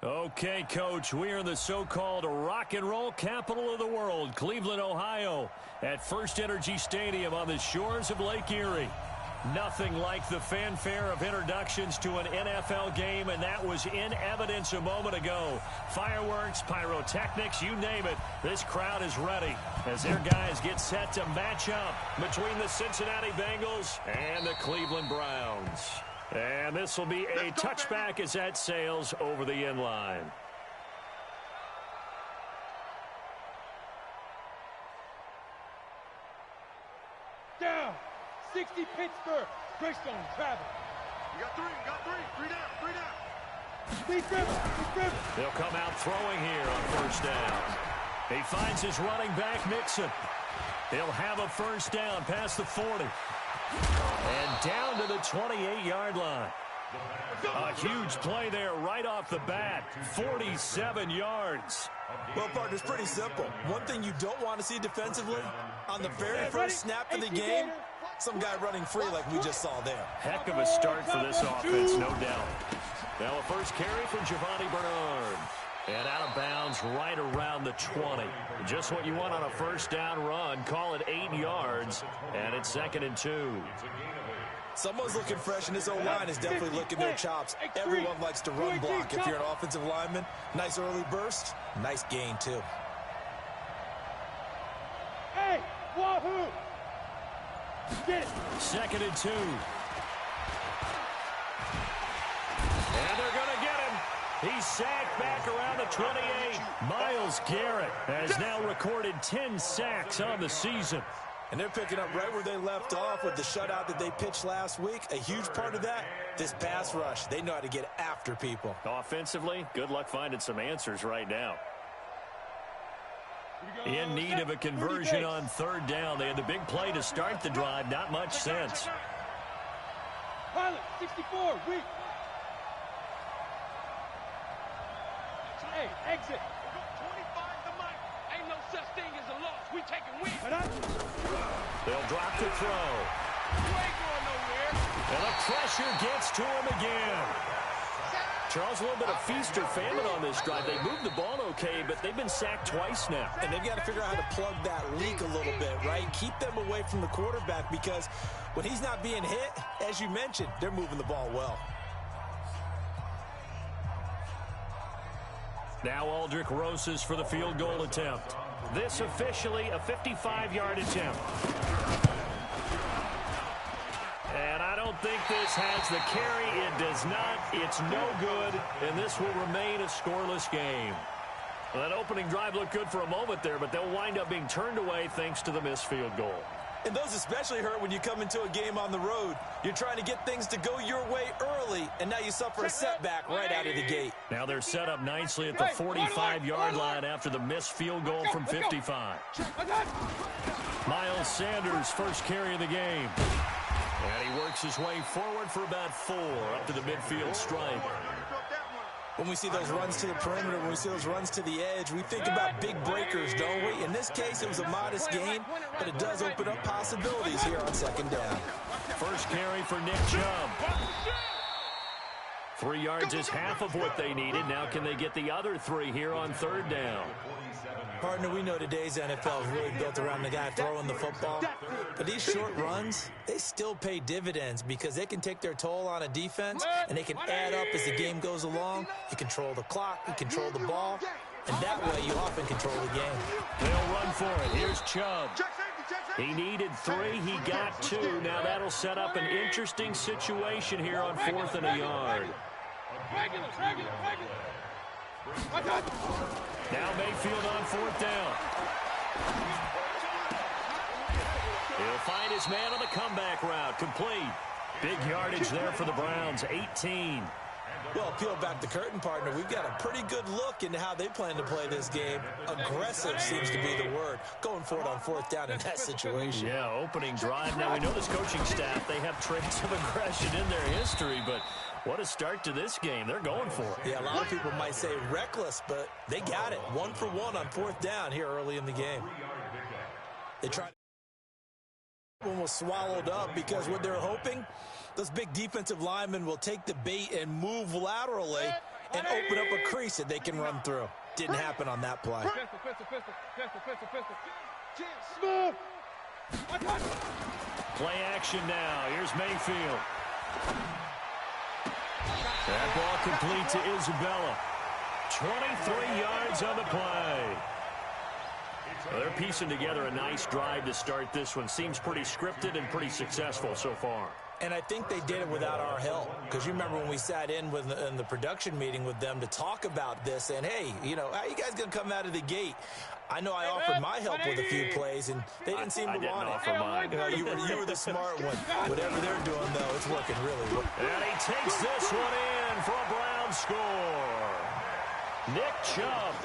Okay, Coach, we are in the so-called rock and roll capital of the world, Cleveland, Ohio, at First Energy Stadium on the shores of Lake Erie. Nothing like the fanfare of introductions to an NFL game, and that was in evidence a moment ago. Fireworks, pyrotechnics, you name it, this crowd is ready as their guys get set to match up between the Cincinnati Bengals and the Cleveland Browns. And this will be a touchback as that sails over the end line. Down. 60 Pittsburgh. Greystone, Travis. You got three down. Steve Griffin. They'll come out throwing here on first down. He finds his running back, Mixon. He'll have a first down past the 40. And down to the 28-yard line. A huge play there right off the bat. 47 yards. Well, partner, it's pretty simple. One thing you don't want to see defensively, on the very first snap of the game, some guy running free like we just saw there. Heck of a start for this offense, no doubt. Now a first carry for Giovanni Bernard. And out of bounds right around the 20. Just what you want on a first down run. Call it 8 yards. And it's 2nd and 2. Someone's looking fresh, and this O-line is definitely licking their chops. Everyone likes to run block. If you're an offensive lineman, nice early burst, nice gain, too. Hey, wahoo! Get it. 2nd and 2. And they're going to get him. He's sacked back around the 28. Myles Garrett has now recorded 10 sacks on the season. And they're picking up right where they left off with the shutout that they pitched last week. A huge part of that, this pass rush. They know how to get after people. Offensively, good luck finding some answers right now. In need of a conversion on third down. They had the big play to start the drive. Not much sense. Pilot, 64, weak. Hey, exit. 25 to Mike. Ain't no such thing as a loss. We taking wins. They'll drop the throw. You ain't going nowhere. And the pressure gets to him again. Charles, a little bit of feast or famine on this drive. They moved the ball okay, but they've been sacked twice now. And they've got to figure out how to plug that leak a little bit, right? Keep them away from the quarterback, because when he's not being hit, as you mentioned, they're moving the ball well. Now Aldrick Rosas for the field goal attempt. This officially a 55-yard attempt. And I don't think this has the carry. It does not. It's no good. And this will remain a scoreless game. Well, that opening drive looked good for a moment there, but they'll wind up being turned away thanks to the missed field goal. And those especially hurt when you come into a game on the road. You're trying to get things to go your way early, and now you suffer a setback right out of the gate. Now they're set up nicely at the 45-yard line after the missed field goal from 55. Miles Sanders, first carry of the game. And he works his way forward for about 4 up to the midfield stripe. When we see those runs to the perimeter, when we see those runs to the edge, we think about big breakers, don't we? In this case, it was a modest gain, but it does open up possibilities here on second down. First carry for Nick Chubb. 3 yards is half of what they needed. Now can they get the other 3 here on third down? Partner, we know today's NFL is really built around the guy throwing the football. But these short runs, they still pay dividends because they can take their toll on a defense, and they can add up as the game goes along. You control the clock, you control the ball, and that way you often control the game. They'll run for it. Here's Chubb. He needed 3. He got 2. Now that'll set up an interesting situation here on 4th and a yard. Now Mayfield on 4th down. He'll find his man on the comeback route. Complete. Big yardage there for the Browns. 18. Well, peel back the curtain, partner. We've got a pretty good look into how they plan to play this game. Aggressive seems to be the word. Going for it on 4th down in that situation. Yeah, opening drive. Now, we know this coaching staff, they have traits of aggression in their history, but what a start to this game. They're going for it. Yeah, a lot of people might say reckless, but they got it. 1 for 1 on 4th down here early in the game. They tried. One was swallowed up because what they're hoping, those big defensive linemen will take the bait and move laterally and open up a crease that they can run through. Didn't happen on that play. Smooth. Play action now. Here's Mayfield. That ball complete to Isabella. 23 yards on the play. Well, they're piecing together a nice drive to start this one. Seems pretty scripted and pretty successful so far. And I think they did it without our help. Because you remember when we sat in the production meeting with them to talk about this, and hey, you know, how you guys going to come out of the gate? I know I offered my help with a few plays, and they didn't seem to want it. Offer mine. You know, you were the smart one. Whatever they're doing, though, it's working really well. And he takes this one in for a Browns score. Nick Chubb,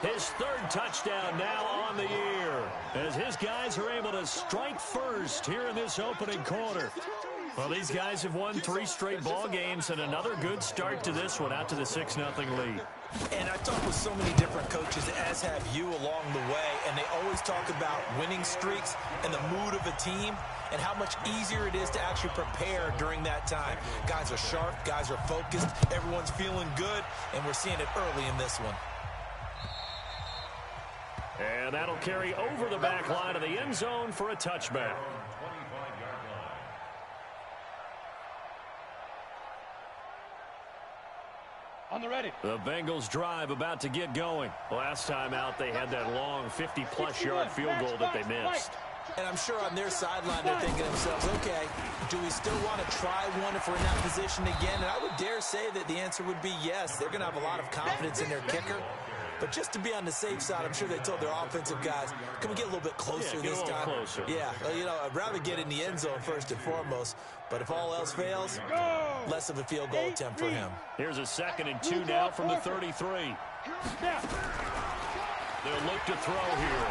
his third touchdown now on the year, as his guys are able to strike first here in this opening quarter. Well, these guys have won 3 straight ball games, and another good start to this one, out to the 6-0 lead. And I've talked with so many different coaches, as have you along the way, and they always talk about winning streaks and the mood of a team and how much easier it is to actually prepare during that time. Guys are sharp, guys are focused, everyone's feeling good, and we're seeing it early in this one. And that'll carry over the back line of the end zone for a touchback. On the ready. The Bengals drive about to get going. Last time out, they had that long 50-plus yard field goal that they missed. And I'm sure on their sideline, they're thinking to themselves, okay, do we still want to try one if we're in that position again? And I would dare say that the answer would be yes. They're going to have a lot of confidence in their kicker. But just to be on the safe side, I'm sure they told their offensive guys, can we get a little bit closer this time? Closer. Yeah, you know, I'd rather get in the end zone first and foremost. But if all else fails, less of a field goal attempt for him. Here's a 2nd and 2 now from the 33. They'll look to throw here.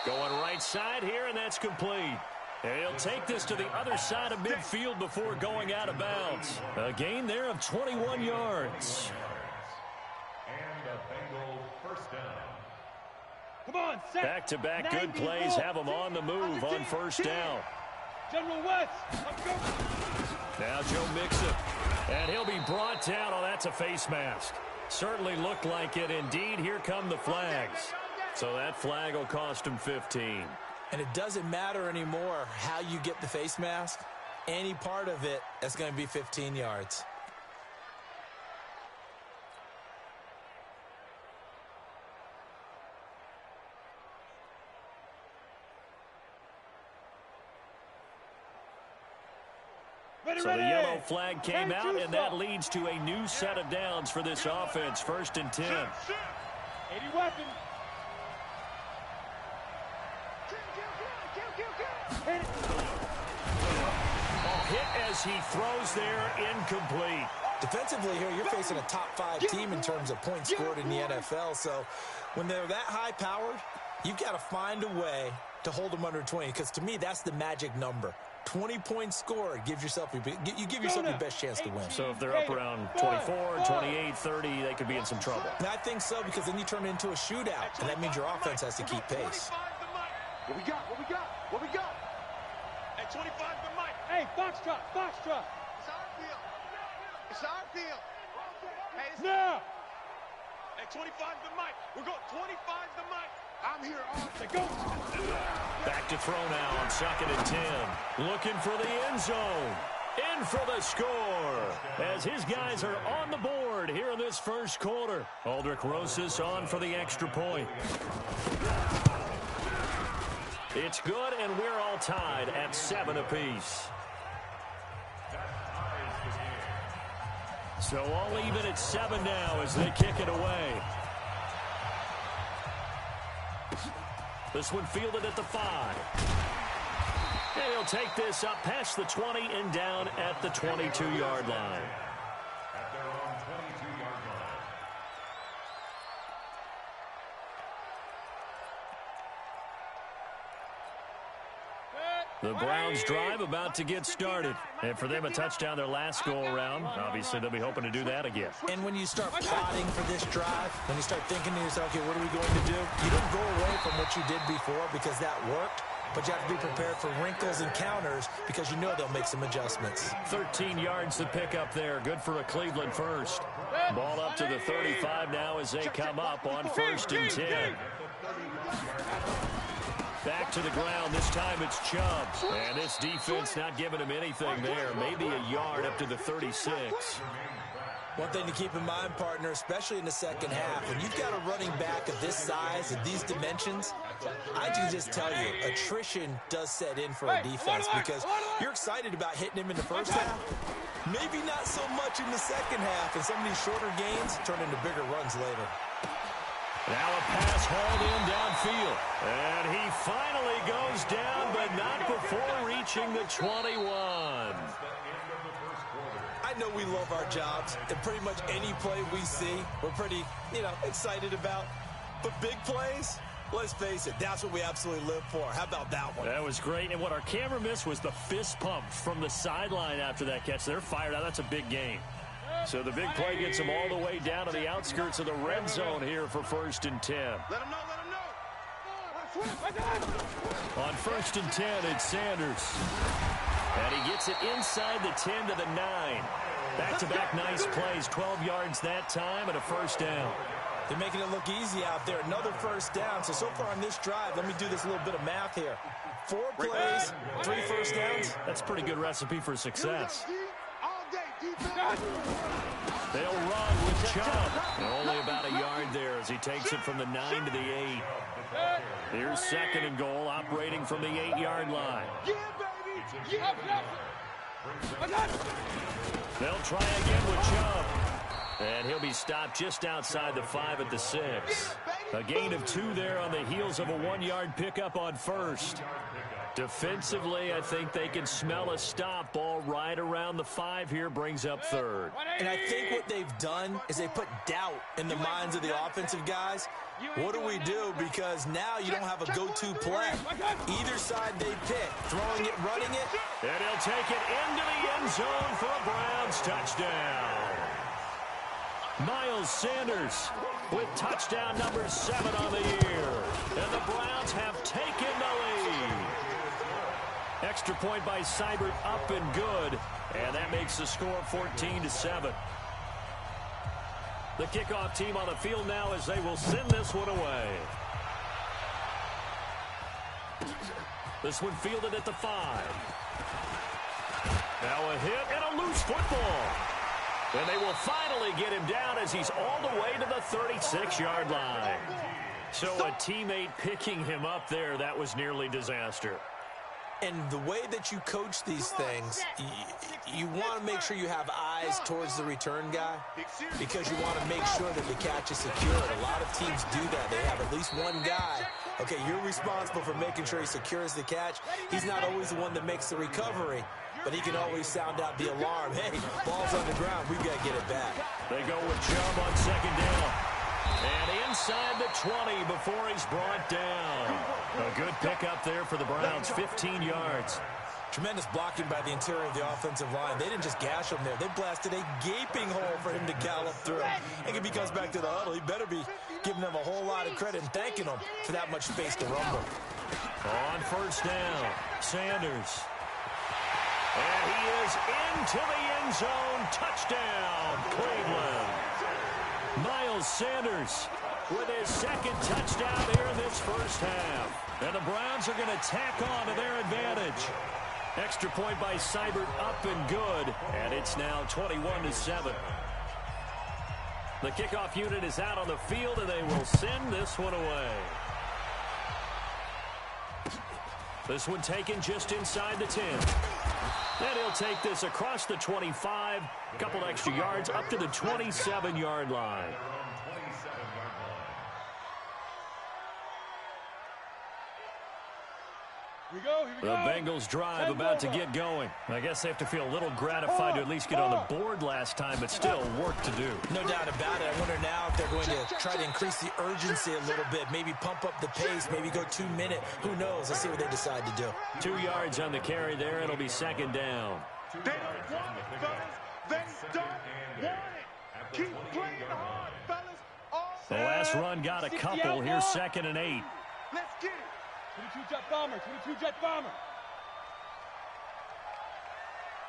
Going right side here, and that's complete. And he'll take this to the other side of midfield before going out of bounds. A gain there of 21 yards. Come on, set. Back-to-back good plays have them on the move on first down. General West, let's go. Now Joe Mixon, and he'll be brought down. Oh, that's a face mask. Certainly looked like it. Indeed, here come the flags. So that flag will cost him 15. And it doesn't matter anymore how you get the face mask. Any part of it, that's going to be 15 yards. So the yellow flag came out, and that leads to a new set of downs for this offense. 1st and 10. 80 weapons. Hit as he throws there, incomplete. Defensively here, you're facing a top 5 team in terms of points scored in the NFL. So when they're that high-powered, you've got to find a way to hold them under 20. Because to me, that's the magic number. 20 points scored gives yourself your best chance to win. So if they're up around 24, 28, 30, they could be in some trouble. And I think so, because then you turn it into a shootout, and that means your offense has to keep pace. What we got? What we got? What we got? At 25 the mic. Hey, Foxtrot, Foxtrot. It's our field. It's our field. Hey, it's Now. at 25 the mic. We're going 25 the mic. I'm here all They go. Back to throw now on 2nd and 10. Looking for the end zone. In for the score. As his guys are on the board here in this first quarter. Aldrich Rosas on for the extra point. It's good, and we're all tied at 7 apiece. So all even at 7 now as they kick it away. This one fielded at the 5. And he'll take this up past the 20 and down at the 22-yard line. At their own 22-yard line. The Browns drive about to get started. And for them, a touchdown their last go-around. Obviously, they'll be hoping to do that again. And when you start plotting for this drive, when you start thinking to yourself, okay, what are we going to do? You don't go away from what you did before because that worked. but you have to be prepared for wrinkles and counters because you know they'll make some adjustments. 13 yards to pick up there. Good for a Cleveland first. Ball up to the 35 now as they come up on 1st and 10. Back to the ground. This time it's Chubb. And this defense not giving him anything there. Maybe a yard up to the 36. One thing to keep in mind, partner, especially in the second half, when you've got a running back of this size and these dimensions, I can just tell you, attrition does set in for a defense because you're excited about hitting him in the first half. Maybe not so much in the second half, and some of these shorter gains turn into bigger runs later. Now a pass hauled in downfield. And he finally goes down, but not before reaching the 21. I know we love our jobs, and pretty much any play we see, we're pretty, excited about. But big plays, let's face it, that's what we absolutely live for. How about that one? That was great, and what our camera missed was the fist pump from the sideline after that catch. They're fired out. That's a big gain. So the big play gets them all the way down to the outskirts of the red zone here for 1st and 10. Let him know, let him know. On 1st and 10, it's Sanders. And he gets it inside the 10 to the 9. Back-to-back nice plays, 12 yards that time and a first down. They're making it look easy out there. Another first down. So far on this drive, let me do this little bit of math here. 4 plays, 3 first downs. That's a pretty good recipe for success. They'll run with Chubb. Only about a yard there as he takes it from the 9 to the 8. Here's 2nd and goal, operating from the 8-yard line. They'll try again with Chubb. And he'll be stopped just outside the 5 at the 6. A gain of 2 there on the heels of a 1-yard pickup on 1st. Defensively, I think they can smell a stop. Ball right around the 5 here, brings up 3rd. And I think what they've done is they put doubt in the minds of the offensive guys. What do we do? Because now you don't have a go-to play. Either side they pick, throwing it, running it. And he'll take it into the end zone for a Browns touchdown. Miles Sanders with touchdown number 7 on the year. And the Browns have taken the lead. Extra point by Seibert, up and good. And that makes the score 14-7. The kickoff team on the field now as they will send this one away. This one fielded at the 5. Now a hit and a loose football. And they will finally get him down as he's all the way to the 36-yard line. So a teammate picking him up there, that was nearly disaster. And the way that you coach these things, you want to make sure you have eyes towards the return guy because you want to make sure that the catch is secured. A lot of teams do that. They have at least one guy. Okay, you're responsible for making sure he secures the catch. He's not always the one that makes the recovery, but he can always sound out the alarm. Hey, ball's on the ground. We've got to get it back. They go with Chubb on 2nd down. And inside the 20 before he's brought down. A good pickup there for the Browns, 15 yards. Tremendous blocking by the interior of the offensive line. They didn't just gash him there. They blasted a gaping hole for him to gallop through. And if he comes back to the huddle, he better be giving them a whole lot of credit and thanking them for that much space to rumble. On 1st down, Sanders. And he is into the end zone. Touchdown, Cleveland. Miles Sanders with his 2nd touchdown here in this first half. And the Browns are going to tack on to their advantage. Extra point by Seibert, up and good. And it's now 21-7. The kickoff unit is out on the field, and they will send this one away. This one taken just inside the 10. And he'll take this across the 25, a couple extra yards, up to the 27-yard line. Here we go, here we The go. Bengals drive about to get going. I guess they have to feel a little gratified to at least get on the board last time, but still work to do. No doubt about it. I wonder now if they're going to try to increase the urgency a little bit, maybe pump up the pace, maybe go 2-minute. Who knows? Let's see what they decide to do. 2 yards on the carry there. It'll be 2nd down. They don't want it, fellas. They don't want it. Keep playing hard, fellas. The last run got a couple. Here's 2nd and 8. Let's get it. 22 jet bomber, 22 jet bomber.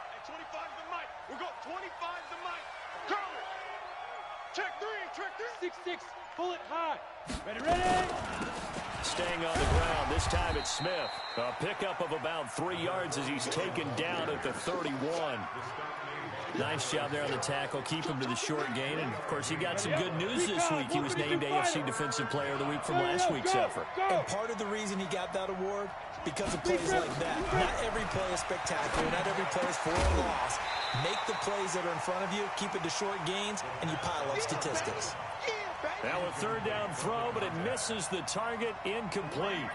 Hey, 25 the mic. We're going 25 the mic. Cover. Check three. 6-6, bullet high. Ready, ready. Staying on the ground. This time it's Smith. A pickup of about 3 yards as he's taken down at the 31. Nice job there on the tackle. Keep him to the short gain. And, of course, he got some good news this week. He was named AFC Defensive Player of the Week from last week's effort. And part of the reason he got that award, because of plays like that. Not every play is spectacular. Not every play is for a loss. Make the plays that are in front of you, keep it to short gains, and you pile up statistics. Now a third down throw, but it misses the target, incomplete.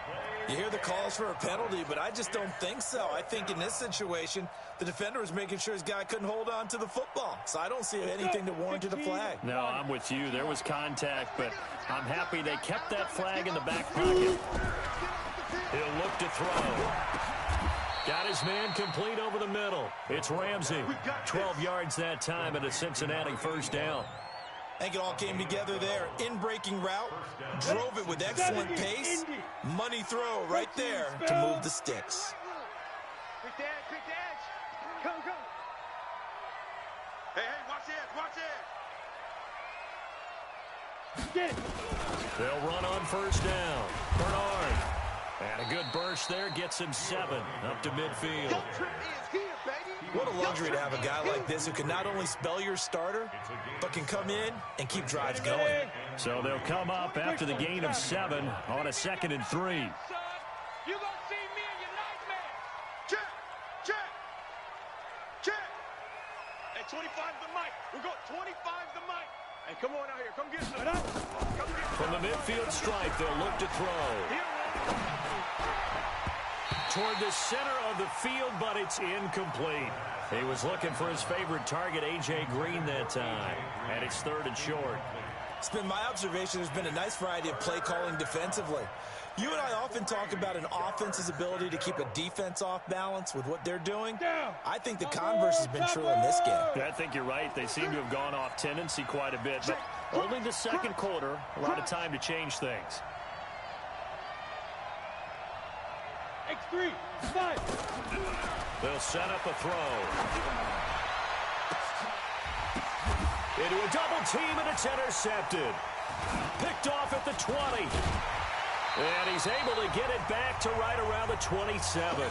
You hear the calls for a penalty, but I just don't think so. I think in this situation, the defender was making sure his guy couldn't hold on to the football. So I don't see anything that warranted a flag. No, I'm with you. There was contact, but I'm happy they kept that flag in the back pocket. He'll look to throw. Got his man complete over the middle. It's Ramsey. 12 yards that time and a Cincinnati first down. I think it all came together there. In-breaking route, drove it with excellent pace. Money throw right there to move the sticks. Quick the edge. Come. Hey, watch it. Get it. They'll run on first down. Bernard. And a good burst there gets him 7 up to midfield. What a luxury to have a guy like this who can not only spell your starter, but can come in and keep drives going. So they'll come up after the gain of 7 on a 2nd and 3. You gonna see me in your nightmare. Check. Hey, 25 the mic. We're going 25 the mic. Hey, come on out here. Come get some. From the midfield stripe, they'll look to throw. Toward the center of the field, but it's incomplete. He was looking for his favorite target, A.J. Green, that time. And it's 3rd and short. It's been my observation there's been a nice variety of play calling defensively. You and I often talk about an offense's ability to keep a defense off balance with what they're doing. I think the converse has been true in this game. I think you're right. They seem to have gone off tendency quite a bit, but only the second quarter, a lot of time to change things. X3, 5. They'll set up a throw. Into a double team, and it's intercepted. Picked off at the 20. And he's able to get it back to right around the 27.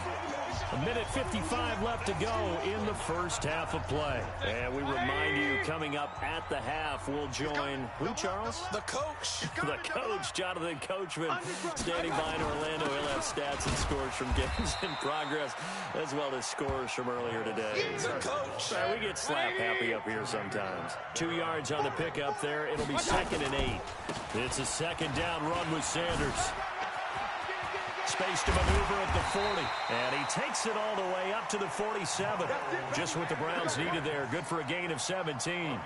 A minute 55 left to go in the first half of play. And we remind you, coming up at the half, we'll join who, Charles? The coach. The coach, Jonathan Coachman, standing by in Orlando. He'll have stats and scores from games in progress, as well as scores from earlier today. The coach. We get slap happy up here sometimes. 2 yards on the pickup there. It'll be 2nd and 8. It's a 2nd down run with Sanders. Space to maneuver at the 40. And he takes it all the way up to the 47. Just what the Browns needed there. Good for a gain of 17.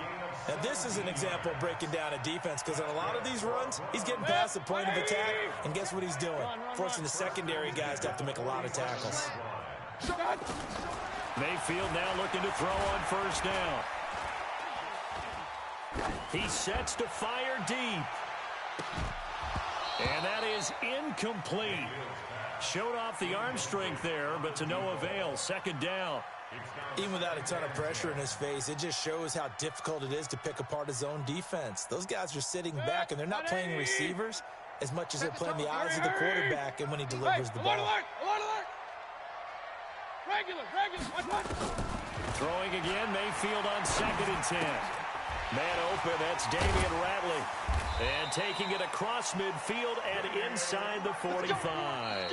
Now, this is an example of breaking down a defense, because on a lot of these runs, he's getting past the point of attack, and guess what he's doing? Forcing the secondary guys to have to make a lot of tackles. Mayfield now looking to throw on first down. He sets to fire deep. And that is incomplete. Showed off the arm strength there, but to no avail. 2nd down. Even without a ton of pressure in his face, it just shows how difficult it is to pick apart his own defense. Those guys are sitting back, and they're not playing receivers as much as they're playing the eyes of the quarterback and when he delivers the ball. Alert! Regular. What? Throwing again, Mayfield on 2nd and 10. Man open, that's Damian Ratley. And taking it across midfield and inside the 45.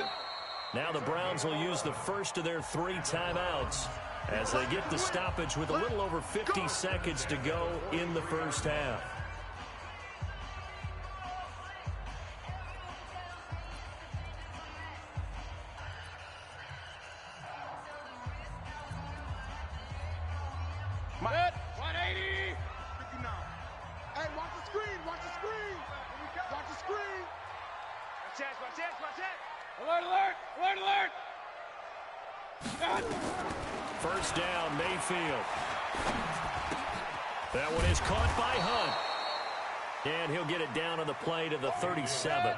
Now the Browns will use the first of their 3 timeouts as they get the stoppage with a little over 50 seconds to go in the first half. Set, 180. 59. Hey, watch the screen. Watch the screen. Watch it. Alert! First down, Mayfield. That one is caught by Hunt. And he'll get it down on the play to the 37.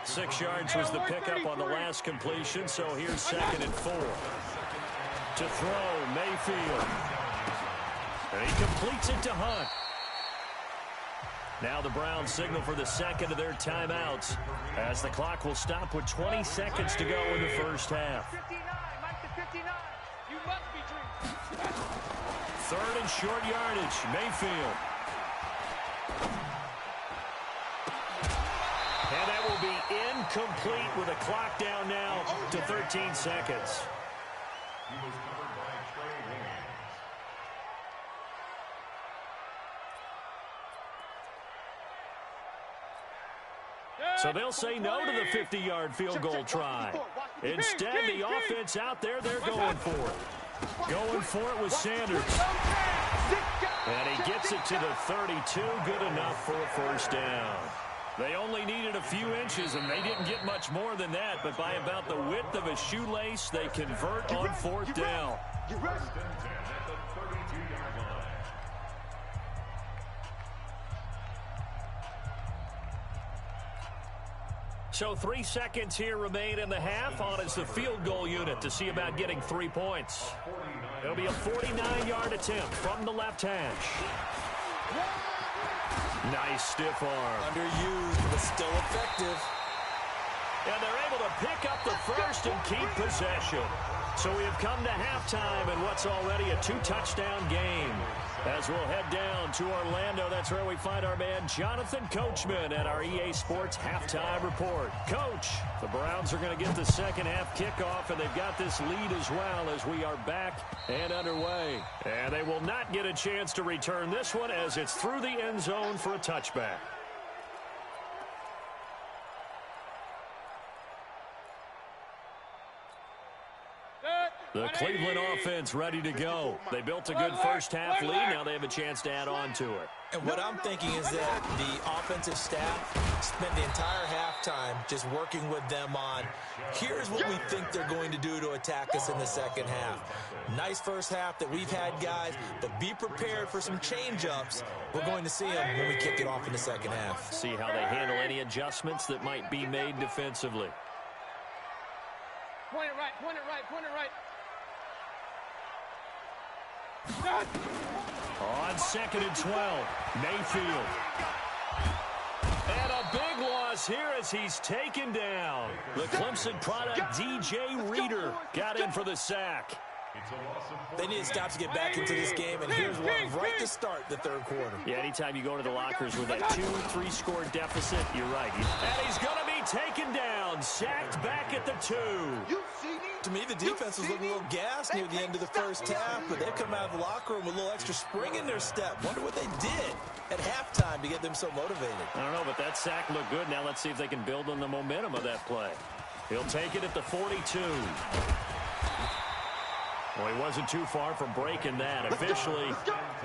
6 yards was the pickup on the last completion, so here's 2nd and 4. To throw, Mayfield. And he completes it to Hunt. Now the Browns signal for the second of their timeouts as the clock will stop with 20 seconds to go in the first half. 59, Mike to 59. You must be dreaming. 3rd and short yardage, Mayfield. And that will be incomplete with a clock down now to 13 seconds. He was covered by Trey Williams. So they'll say no to the 50-yard field goal try. Instead, the offense out there, they're going for it. Going for it with Sanders. And he gets it to the 32. Good enough for a first down. They only needed a few inches, and they didn't get much more than that. But by about the width of a shoelace, they convert on 4th down. First and 10 at the 32-yard line. So 3 seconds here remain in the half. On is the field goal unit to see about getting 3 points. It'll be a 49-yard attempt from the left hash. Nice stiff arm. Underused, but still effective. And they're able to pick up the first and keep possession. So we have come to halftime in what's already a 2-touchdown game. As we'll head down to Orlando, that's where we find our man Jonathan Coachman at our EA Sports Halftime Report. Coach, the Browns are going to get the second half kickoff, and they've got this lead as well as we are back and underway. And they will not get a chance to return this one as it's through the end zone for a touchback. The Cleveland offense ready to go. They built a good first half lead. Now they have a chance to add on to it. And what I'm thinking is that the offensive staff spent the entire halftime just working with them on, here's what we think they're going to do to attack us in the second half. Nice first half that we've had, guys, but be prepared for some change-ups. We're going to see them when we kick it off in the second half. See how they handle any adjustments that might be made defensively. Point it right, point it right, point it right. On 2nd and 12, Mayfield. And a big loss here as he's taken down. The Clemson product, DJ Reader, got in for the sack. They need to stop to get back into this game, and here's one right to start the third quarter. Yeah, anytime you go to the lockers with that 2-3 score deficit, you're right. And he's going to be taken down, sacked back at the 2. To me, the defense was looking a little gassed near the end of the first half, but they've come out of the locker room with a little extra spring in their step. Wonder what they did at halftime to get them so motivated. I don't know, but that sack looked good. Now let's see if they can build on the momentum of that play. He'll take it at the 42. Well, he wasn't too far from breaking that. Officially,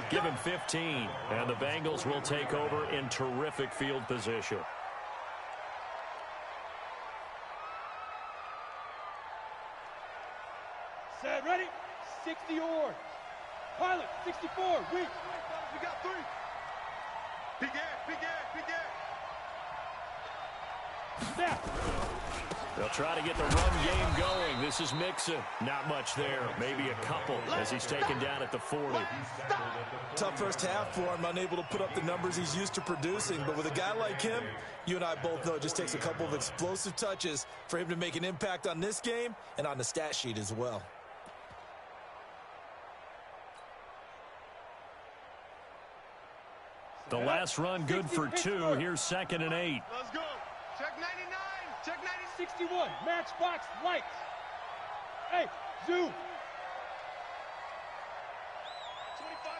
give him 15. And the Bengals will take over in terrific field position. Set, ready? 60 oars. Pilot, 64, weak. We got 3. Big air. Snap. They'll try to get the run game going. This is Mixon. Not much there. Maybe a couple as he's taken down at the 40. Tough first half for him, unable to put up the numbers he's used to producing. But with a guy like him, you and I both know it just takes a couple of explosive touches for him to make an impact on this game and on the stat sheet as well. The last run good for 2. Here's 2nd and 8. Let's go. Check 99. Check 90. 61, matchbox, lights. Hey, zoom. 25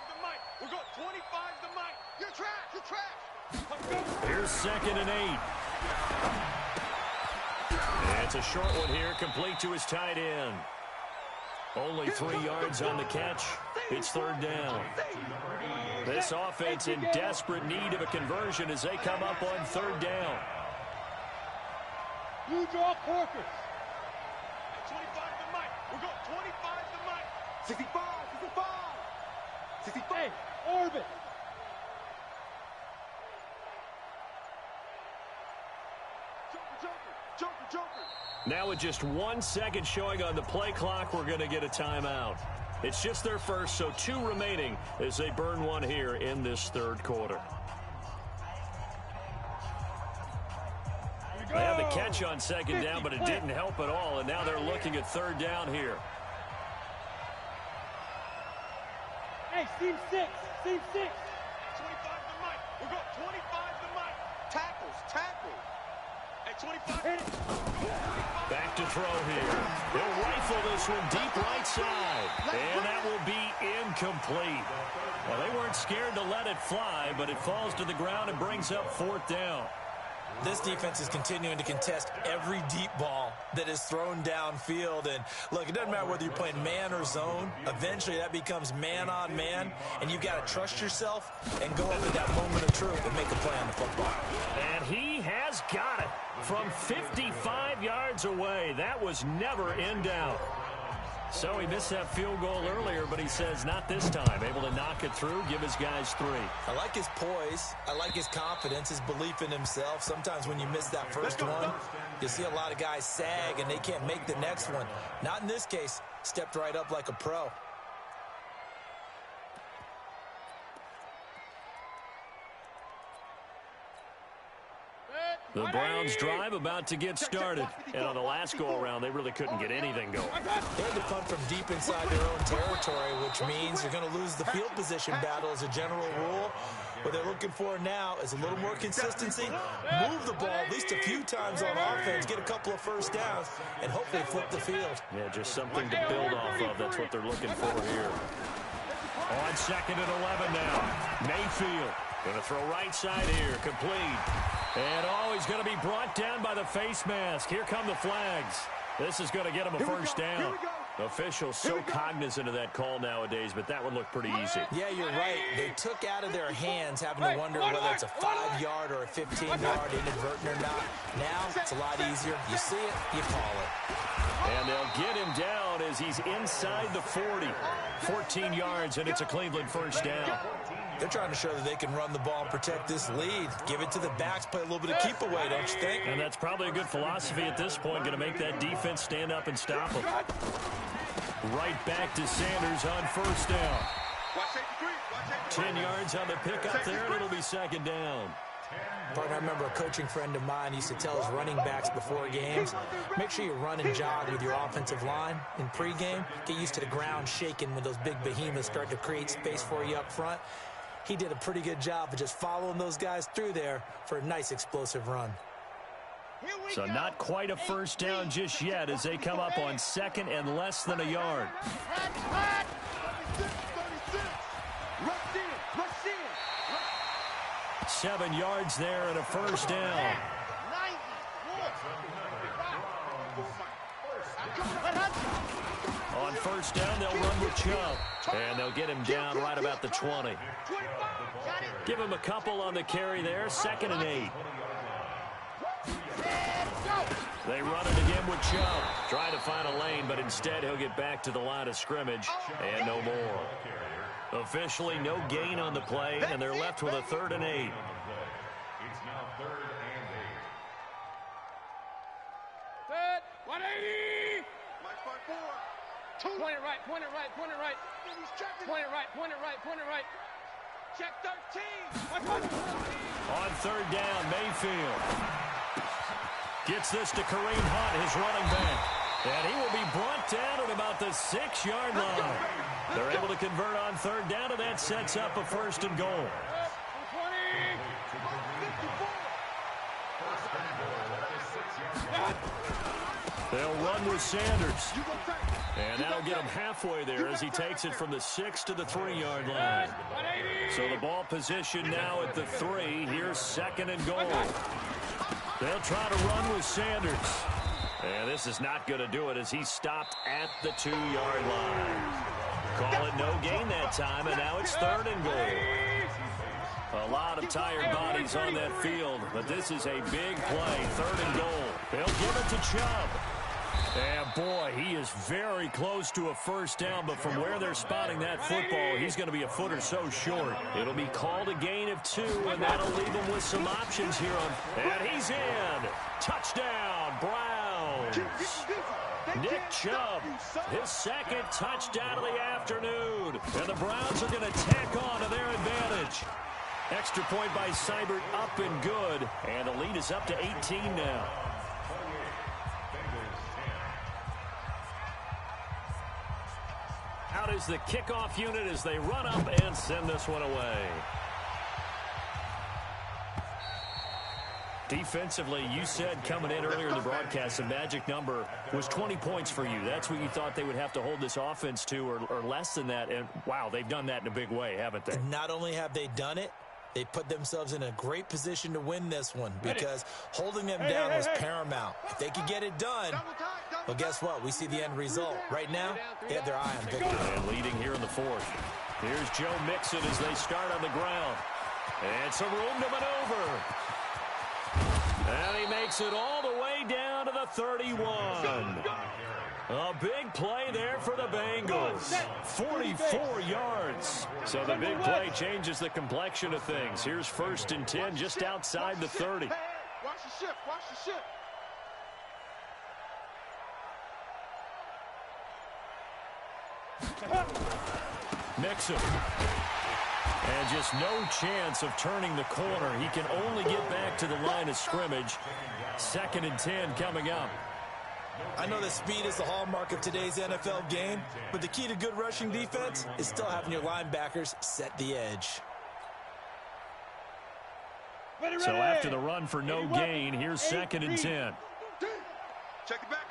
to Mike. We'll go 25 to Mike. You're trash. Here's 2nd and 8. It's a short one here, complete to his tight end. Only 3 yards on the catch. It's 3rd down. This offense in desperate need of a conversion as they come up on 3rd down. You draw Corkers. 25 to Mike. We'll go 25 to Mike. 65. 65. Hey, orbit. Now with just 1 second showing on the play clock, we're going to get a timeout. It's just their first, so 2 remaining as they burn one here in this third quarter. They had the catch on second down, but it didn't help at all, and now they're looking at third down here. Hey, seam 6. Seam 6. 25 to Mike. We'll go 25 to Mike. Tackle. At 25. Back to throw here. He'll rifle this one deep right side. And that will be incomplete. Well, they weren't scared to let it fly, but it falls to the ground and brings up fourth down. This defense is continuing to contest every deep ball that is thrown downfield. And, look, it doesn't matter whether you're playing man or zone. Eventually, that becomes man-on-man, and you've got to trust yourself and go up at that moment of truth and make a play on the football. And he has got it from 55 yards away. That was never in doubt. So he missed that field goal earlier, but he says not this time. Able to knock it through, give his guys 3. I like his poise. I like his confidence, his belief in himself. Sometimes when you miss that first one, you see a lot of guys sag and they can't make the next one. Not in this case. Stepped right up like a pro. The Browns drive about to get started. And on the last go-around, they really couldn't get anything going. They had to punt from deep inside their own territory, which means you're going to lose the field position battle as a general rule. What they're looking for now is a little more consistency, move the ball at least a few times on offense, get a couple of first downs, and hopefully flip the field. Yeah, just something to build off of. That's what they're looking for here. On second and 11 now. Mayfield going to throw right side here, complete. And, he's going to be brought down by the face mask. Here come the flags. This is going to get him a first down. Officials so cognizant of that call nowadays, but that one looked pretty easy. Yeah, you're right. They took out of their hands having to wonder whether it's a 5-yard or a 15-yard inadvertent or not. Now, it's a lot easier. You see it, you call it. And they'll get him down as he's inside the 40. 14 yards, and it's a Cleveland first down. They're trying to show that they can run the ball and protect this lead. Give it to the backs, play a little bit of keep away, don't you think? And that's probably a good philosophy at this point, going to make that defense stand up and stop them. Right back to Sanders on first down. 10 yards on the pickup there, and it'll be second down. Partner, I remember a coaching friend of mine used to tell his running backs before games, make sure you run and jog with your offensive line in pregame. Get used to the ground shaking when those big behemoths start to create space for you up front. He did a pretty good job of just following those guys through there for a nice explosive run. So not quite a first down just yet as they come up on second and less than a yard. 7 yards there and a first down. On first down, they'll run with Chubb. And they'll get him down right about the 20. Give him a couple on the carry there. 2nd and 8. They run it again with Chubb. Trying to find a lane, but instead he'll get back to the line of scrimmage. And no more. Officially no gain on the play, and they're left with a 3rd and 8. It's now 3rd and 8. Set. 180. Mike 5-4. Point it right. Point it right. Point it right. Point it right. Point it right. Point it right. Check 13. On 3rd down, Mayfield gets this to Kareem Hunt, his running back. And he will be brought down at about the 6-yard line. They're able to convert on 3rd down, and that sets up a 1st and goal. They'll run with Sanders. And that'll get him halfway there as he takes it from the 6 to the 3-yard line. So the ball position now at the 3. Here's 2nd and goal. They'll try to run with Sanders. And this is not going to do it as he's stopped at the 2-yard line. Call it no gain that time, and now it's 3rd and goal. A lot of tired bodies on that field, but this is a big play. 3rd and goal. They'll give it to Chubb. And, boy, he is very close to a first down, but from where they're spotting that football, he's going to be a foot or so short. It'll be called a gain of 2, and that'll leave him with some options here. And he's in. Touchdown, Browns. Nick Chubb, his second touchdown of the afternoon. And the Browns are going to tack on to their advantage. Extra point by Seibert, up and good. And the lead is up to 18 now. Out is the kickoff unit as they run up and send this one away. Defensively, you said coming in earlier in the broadcast, the magic number was 20 points for you. That's what you thought they would have to hold this offense to, or less than that. And, wow, they've done that in a big way, haven't they? And not only have they done it, they put themselves in a great position to win this one because holding them down was paramount. If they could get it done, well, guess what? We see the end result. Right now, they have their eye on victory. And leading here in the fourth. Here's Joe Mixon as they start on the ground. And some room to maneuver. And he makes it all the way down to the 31. A big play there for the Bengals. 44 yards. So the big play changes the complexion of things. Here's 1st and 10 just outside the 30. Watch the shift. Watch the shift. Mixon. And just no chance of turning the corner. He can only get back to the line of scrimmage. 2nd and 10 coming up. I know that speed is the hallmark of today's NFL game, but the key to good rushing defense is still having your linebackers set the edge. So after the run for no gain, here's 2nd and 10. Check the back.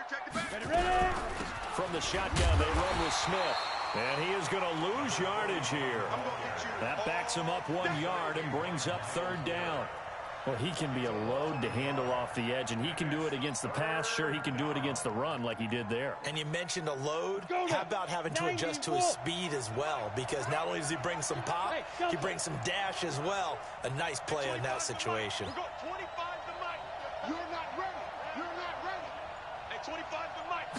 From the shotgun, they run with Smith. And he is going to lose yardage here. That backs him up 1 yard and brings up 3rd down. Well, he can be a load to handle off the edge, and he can do it against the pass. Sure, he can do it against the run like he did there. And you mentioned a load. How about having to adjust to his speed as well? Because not only does he bring some pop, he brings some dash as well. A nice play in that situation. We got 25 to Mike. You're not ready. You're not ready. At 25 to Mike.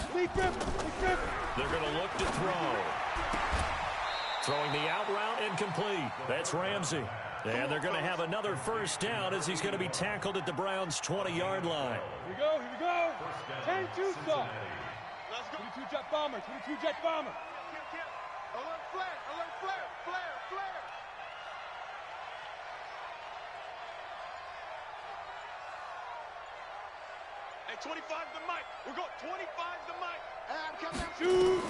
They're going to look to throw. Throwing the out route incomplete. That's Ramsey. And they're going to have another 1st down as he's going to be tackled at the Browns' 20-yard line. Here we go. 10-2 stop. Let's go. 22 jet bomber. 22 jet bomber. Alert flare. At 25 to Mike. We got 25 to Mike. Shoot.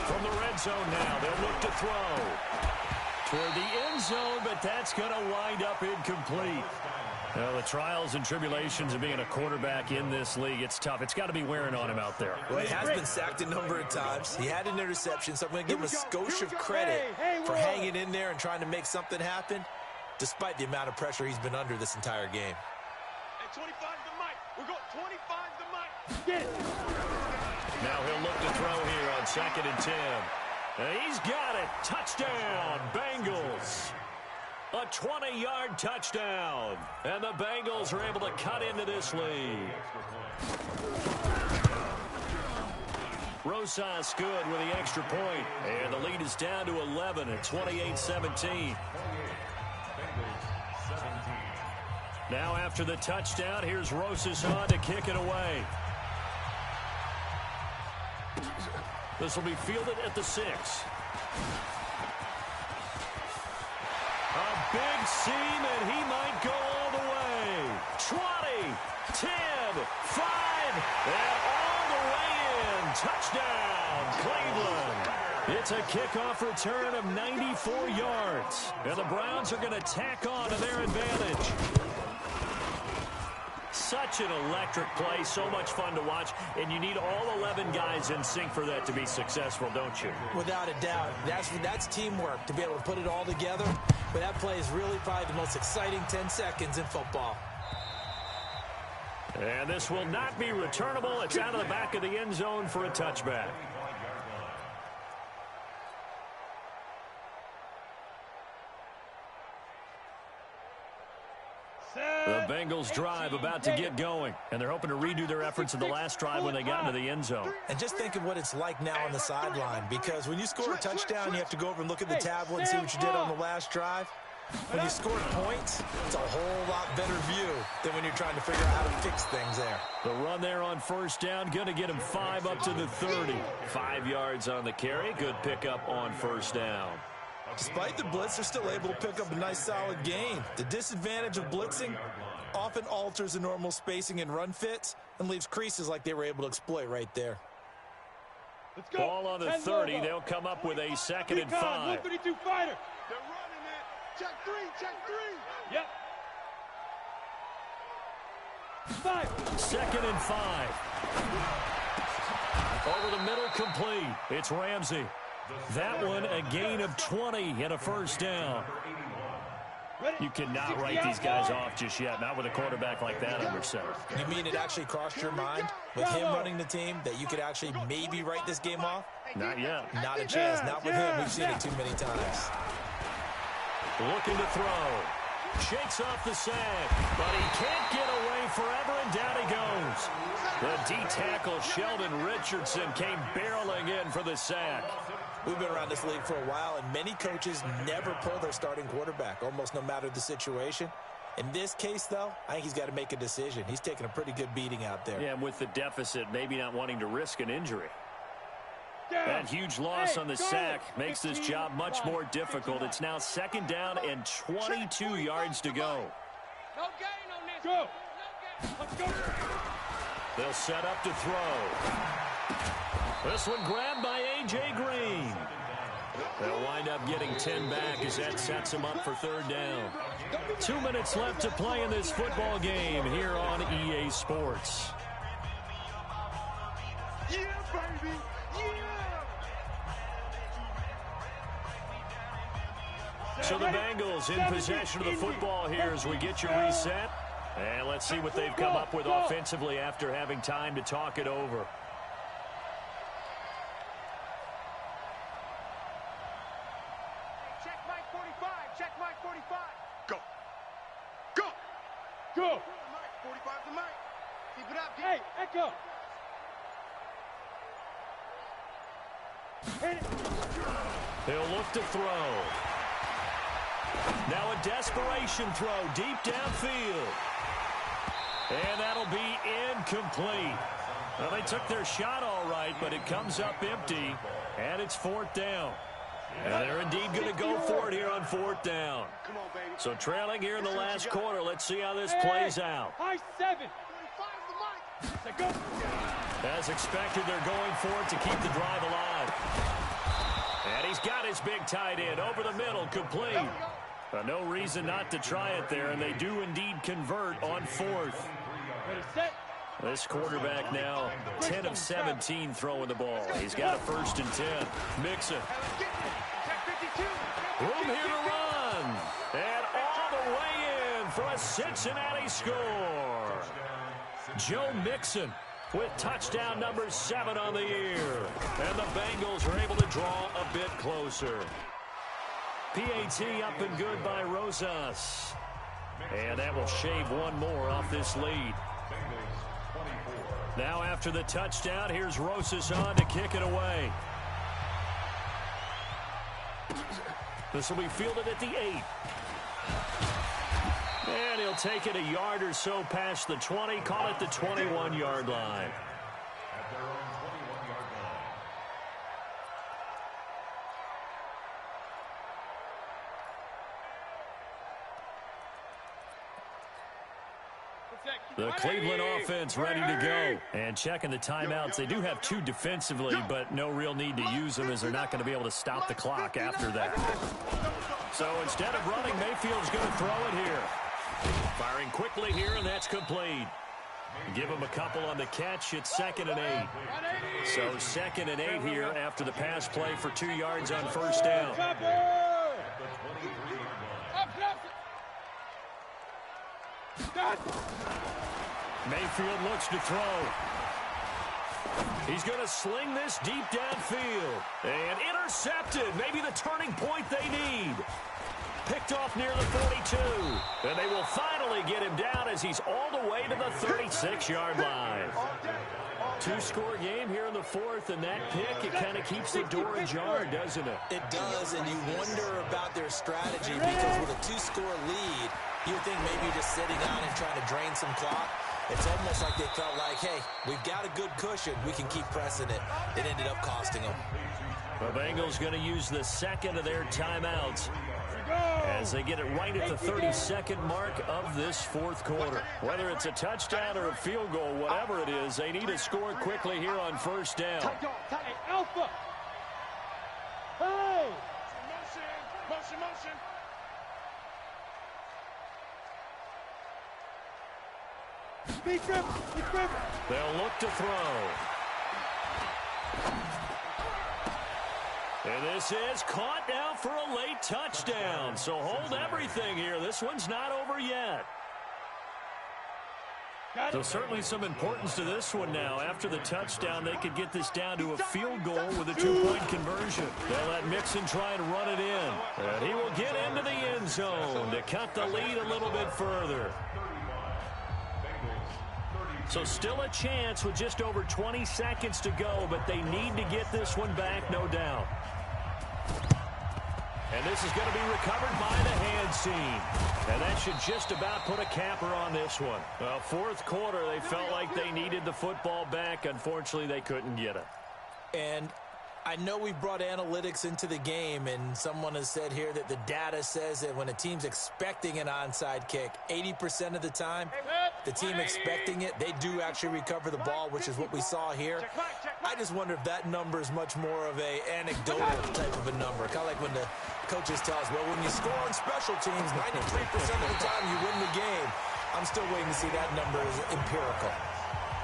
From the red zone now, they'll look to throw. Toward the end zone, but that's going to wind up incomplete. Well, the trials and tribulations of being a quarterback in this league, it's tough. It's got to be wearing on him out there. Well, he has been sacked a number of times. He had an interception, so I'm going to give him a skosh of credit for hanging in there and trying to make something happen, despite the amount of pressure he's been under this entire game. At 25 to Mike. We got 25 to Mike. Get it. Now he'll look to throw here on 2nd and 10. And he's got it. Touchdown, Bengals. A 20-yard touchdown. And the Bengals are able to cut into this lead. Rosas good with the extra point. And the lead is down to 11 at 28-17. Now after the touchdown, here's Rosas on to kick it away. This will be fielded at the 6. A big seam, and he might go all the way. 20, 10, 5, and all the way in. Touchdown, Cleveland. It's a kickoff return of 94 yards. And the Browns are going to tack on to their advantage. Such an electric play, so much fun to watch, and you need all 11 guys in sync for that to be successful, don't you? Without a doubt. That's teamwork, to be able to put it all together. But that play is really probably the most exciting 10 seconds in football. And this will not be returnable. It's out of the back of the end zone for a touchback. The Bengals drive about to get going, and they're hoping to redo their efforts in the last drive when they got into the end zone. And just think of what it's like now on the sideline, because when you score a touchdown, you have to go over and look at the tablet and see what you did on the last drive. When you score points, it's a whole lot better view than when you're trying to figure out how to fix things there. The run there on first down, going to get him 5 up to the 30. 5 yards on the carry. Good pickup on first down. Despite the blitz, they're still able to pick up a nice, solid gain. The disadvantage of blitzing often alters the normal spacing and run fits and leaves creases like they were able to exploit right there. Let's go. Ball on the 30. They'll come up with a 2nd and 5. 132 fighter. They're running it. Check 3, check 3. Yep. 5. 2nd and 5. Over the middle, complete. It's Ramsey. That one, a gain of 20 and a first down. You cannot write these guys off just yet, not with a quarterback like that under center. You mean it actually crossed your mind with him running the team that you could actually maybe write this game off? Not yet. Not a chance. Not with him. We've seen it too many times. Looking to throw. Shakes off the sack, but he can't get away forever, and down he goes. The D-tackle, Sheldon Richardson, came barreling in for the sack. We've been around this league for a while, and many coaches never pull their starting quarterback, almost no matter the situation. In this case, though, I think he's got to make a decision. He's taking a pretty good beating out there. Yeah, and with the deficit, maybe not wanting to risk an injury. That huge loss on the sack makes this job much more difficult. It's now 2nd down and 22 yards to go. No gain on this. Go. Let's go. They'll set up to throw. This one grabbed by A.J. Green. They'll wind up getting 10 back as that sets them up for 3rd down. 2 minutes left to play in this football game here on EA Sports. Yeah, baby. Yeah. So the Bengals in possession of the football here as we get your reset. And let's see what they've come up with offensively after having time to talk it over. Check Mike 45. Check Mike 45. Go. Go. Go. Mike, 45 to Mike. Keep it up. Hey, Echo. Hit it. He'll look to throw. Now a desperation throw deep downfield. And that'll be incomplete. Well, they took their shot all right, but it comes up empty, and it's 4th down. And they're indeed going to go for it here on 4th down. Come on, baby. So trailing here in the last quarter. Let's see how this plays out. High 7. 45 to Mike. Go. As expected, they're going for it to keep the drive alive. And he's got his big tight end over the middle, complete. No reason not to try it there, and they do indeed convert on 4th. Ready, set. This quarterback now 10 of 17 throwing the ball. He's got a 1st and 10. Mixon. Room here to run. And all the way in for a Cincinnati score. Joe Mixon with touchdown number 7 on the year. And the Bengals are able to draw a bit closer. PAT up and good by Rosas. And that will shave one more off this lead. Now after the touchdown, here's Rosas on to kick it away. This will be fielded at the 8. And he'll take it a yard or so past the 20, call it the 21-yard line. At their own 21-yard line. The Cleveland offense ready to go. And checking the timeouts. They do have 2 defensively, but no real need to use them as they're not going to be able to stop the clock after that. So instead of running, Mayfield's going to throw it here. Firing quickly here, and that's complete. Give him a couple on the catch. It's 2nd and 8. So 2nd and 8 here after the pass play for 2 yards on first down. Mayfield looks to throw. He's going to sling this deep downfield. And intercepted. Maybe the turning point they need. Picked off near the 42. And they will finally get him down as he's all the way to the 36-yard line. two-score game here in the fourth, and that pick, it kind of keeps the door ajar, doesn't it? It does, and you wonder about their strategy because with a two-score lead, you think maybe you're just sitting on and trying to drain some clock. It's almost like they felt like, hey, we've got a good cushion. We can keep pressing it. It ended up costing them. The Bengals going to use the second of their timeouts as they get it right at the 32nd mark of this fourth quarter. Whether it's a touchdown or a field goal, whatever it is, they need to score quickly here on first down. Alpha. Hey! Motion. They'll look to throw. And this is caught now for a late touchdown. So hold everything here. This one's not over yet. So certainly some importance to this one now. After the touchdown, they could get this down to a field goal with a two-point conversion. They'll let Mixon try and run it in. And he will get into the end zone to cut the lead a little bit further. So still a chance with just over 20 seconds to go, but they need to get this one back, no doubt. And this is going to be recovered by the hand seam. And that should just about put a capper on this one. Well, fourth quarter, they felt like they needed the football back. Unfortunately, they couldn't get it. And I know we brought analytics into the game, and someone has said here that the data says that when a team's expecting an onside kick, 80% of the time, the team expecting it, they do actually recover the ball, which is what we saw here. I just wonder if that number is much more of a anecdotal type of a number. Kind of like when the coaches tell us, well, when you score on special teams, 93% of the time you win the game. I'm still waiting to see that number is empirical.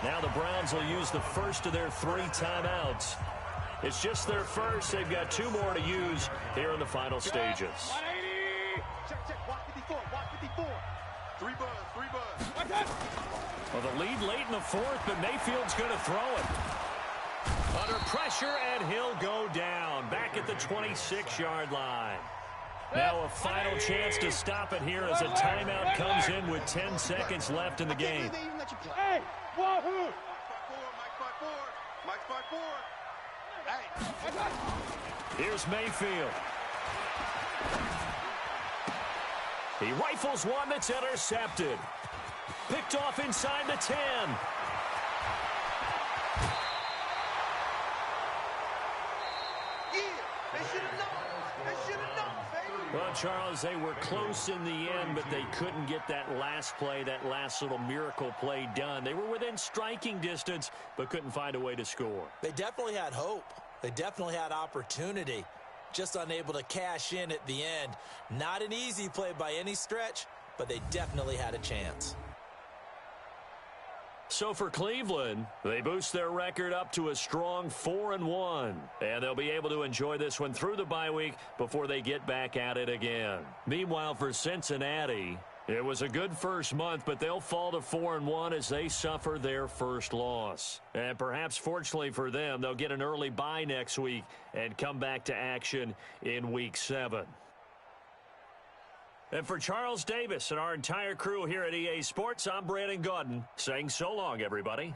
Now the Browns will use the first of their 3 timeouts. It's just their first. They've got 2 more to use here in the final stages. 180. Check. Walk 54. 3 buzz. Well, the lead late in the fourth, but Mayfield's going to throw it. Under pressure, and he'll go down. Back at the 26-yard line. Now a final chance to stop it here as a timeout comes in with 10 seconds left in the game. Hey! Wahoo! Mike 5-4. Here's Mayfield. He rifles one that's intercepted. Picked off inside the 10. Well, Charles, they were close in the end, but they couldn't get that last play, that last little miracle play done. They were within striking distance, but couldn't find a way to score. They definitely had hope. They definitely had opportunity. Just unable to cash in at the end. Not an easy play by any stretch, but they definitely had a chance. So for Cleveland, they boost their record up to a strong 4-1. And they'll be able to enjoy this one through the bye week before they get back at it again. Meanwhile, for Cincinnati, it was a good first month, but they'll fall to 4-1 as they suffer their first loss. And perhaps fortunately for them, they'll get an early bye next week and come back to action in Week 7. And for Charles Davis and our entire crew here at EA Sports, I'm Brandon Gaudin saying so long, everybody.